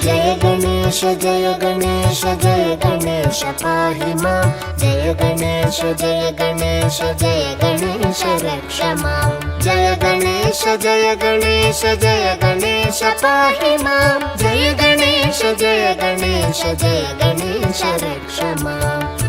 जय गणेश जय गणेश जय गणेश पाहि मां जय गणेश जय गणेश जय गणेश रक्ष मां जय गणेश जय गणेश जय गणेश पाहि मां जय गणेश जय गणेश जय गणेश रक्ष मां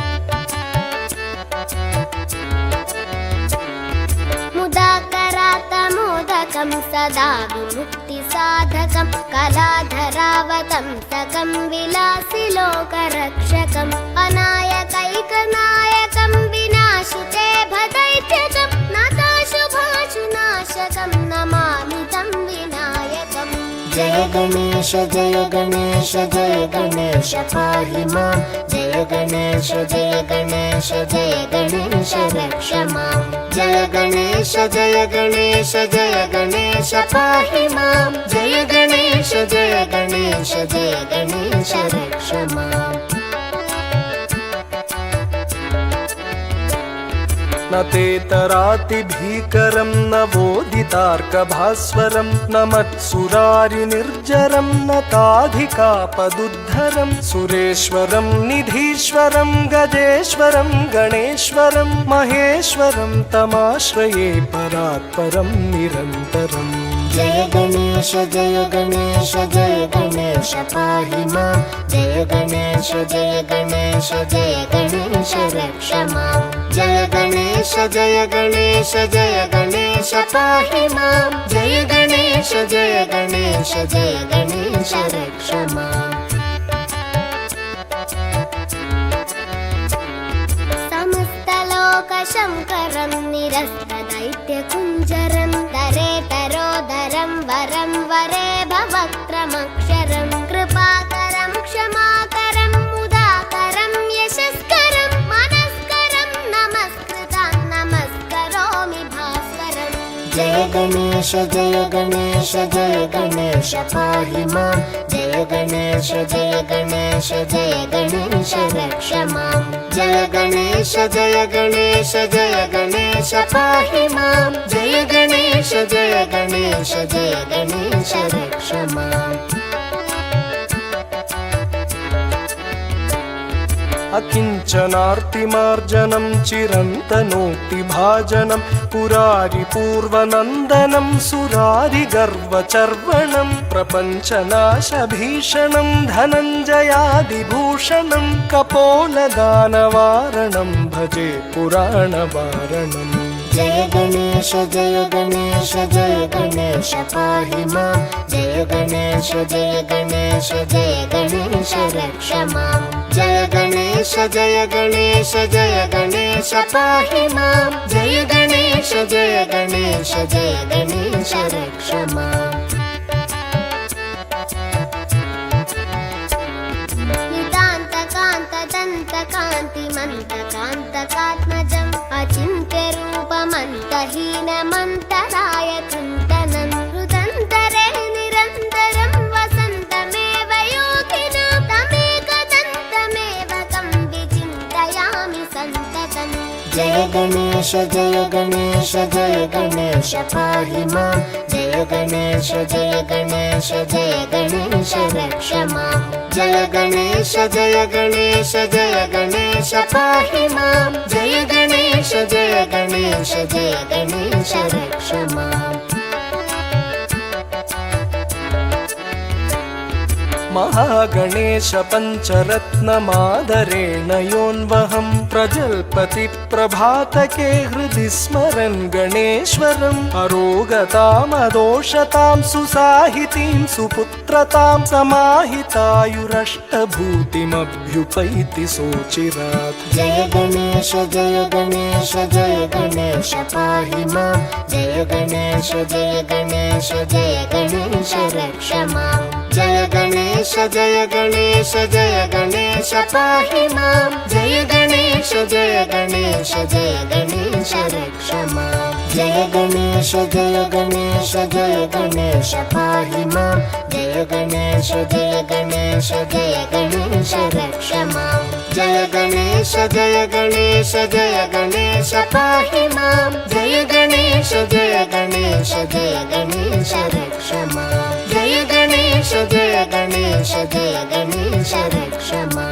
मुदाकरातमोदकं सदा विमुक्तिसाधकं कलाधरावतंसकं विलासिलोकरक्षकम् अनायकैकनायकं विनाशिते भदैत्यकं नताशुभाशुनाशकं नमामि तं विनायकम् जय गणेश जय गणेश जय गणेश पाहि मां जय गणेश जय गणेश जय गणेश रक्ष मां जय गणेश जय गणेश जय गणेश पाहि मां जय गणेश जय गणेश जय गणेश रक्ष मां न तेतरातिभीकरं न वोदितार्कभास्वरं न मत्सुरारिनिर्जरं न ताधिकापदुद्धरं सुरेश्वरं निधीश्वरं गजेश्वरं गणेश्वरं महेश्वरं तमाश्रये परात्परं निरन्तरम् जय गणेश जय गणेश जय गणेश पाहि मां जय गणेश जय गणेश जय गणेश रक्ष मां जय गणेश जय गणेश जय गणेश पाहि मां जय गणेश जय गणेश जय गणेश रक्ष मां समस्तलोकशङ्करं निरस्तदैत्यकुञ्जरं दरेतरोदरं वरं वरे भवक्त्रमक्षरं कृपाकरं क्षमाकरं मुदाकरं यशस्करं मनस्करं नमस्कृतं नमस्करोमि भास्वरम् जय गणेश जय गणेश जय गणेश पाहि मां जय गणेश जय गणेश जय गणेश रक्ष मां जय गणेश जय गणेश जय गणेश पाहि मां जय गणेश जय गणेश जय गणेश रक्ष मां अकिञ्चनार्तिमार्जनं चिरन्तनोक्तिभाजनं पुरारिपूर्वनन्दनं सुरारिगर्वचर्वणं प्रपञ्चनाशभीषणं धनञ्जयादिभूषणं कपोलदानवारणं भजे पुराणवारणम् जय गणेश जय गणेश जय गणेश पाहि मां जय गणेश जय गणेश जय गणेश रक्ष मां जय गणेश जय गणेश जय गणेश पाहि मां जय गणेश जय गणेश जय गणेश रक्ष मां नितान्तकान्तदन्तकान्तिमन्तकान्तकात्मजम् अचिन्त्यरूपमन्तहीनमन्तराय चिन्तनं हृदन्तरे निरन्तरं वसन्तमेव योगिनां तमेकदन्तमेव तं विचिन्तयामि सन्ततम् जय गणेश जय गणेश जय गणेश पाहि मां जय गणेश जय गणेश जय गणेश रक्ष मां जय गणेश जय गणेश जय गणेश पाहि मां जय गणेश जय गणेश जय गणेश रक्ष मां महागणेश पञ्चरत्नमादरेण योऽन्वहं प्रजल्पति प्रभातके हृदि स्मरन् गणेश्वरम् अरोगतामदोषतां सुसाहितीं सुपुत्रतां समाहितायुरष्टभूतिमभ्युपैति सोचिरात् जय गणेश जय गणेश जय गणेश पाहि मां जय गणेश जय गणेश जय गणेश रक्ष मां जय गणेश जय गणेश जय गणेश पाहि मां जय गणेश जय गणेश जय गणेश रक्ष मां जय गणेश जय गणेश जय गणेश पाहि मां जय गणेश जय गणेश गणेश जय गणेश रक्ष मां जय गणेश जय गणेश जय गणेश पाहि मां जय गणेश जय गणेश जय गणेश रक्ष मां जय गणेश जय गणेश जय गणेश रक्ष मां